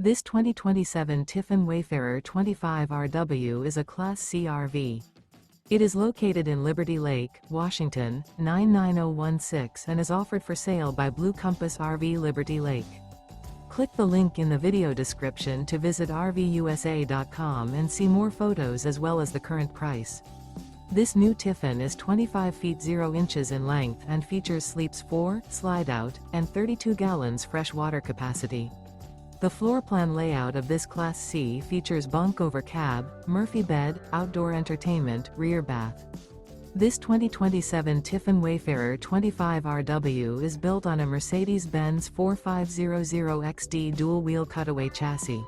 This 2027 Tiffin Wayfarer 25RW is a Class C RV. It is located in Liberty Lake, Washington, 99016 and is offered for sale by Blue Compass RV Liberty Lake. Click the link in the video description to visit RVUSA.com and see more photos as well as the current price. This new Tiffin is 25 feet 0 inches in length and features sleeps 4, slide-out, and 32 gallons fresh water capacity. The floor plan layout of this Class C features bunk over cab, Murphy bed, outdoor entertainment, rear bath. This 2027 Tiffin Wayfarer 25RW is built on a Mercedes-Benz 4500XD Dual Wheel Cutaway chassis.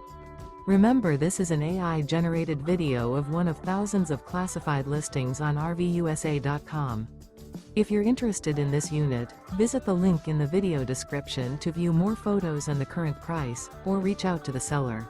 Remember, this is an AI-generated video of one of thousands of classified listings on RVUSA.com. If you're interested in this unit, visit the link in the video description to view more photos and the current price, or reach out to the seller.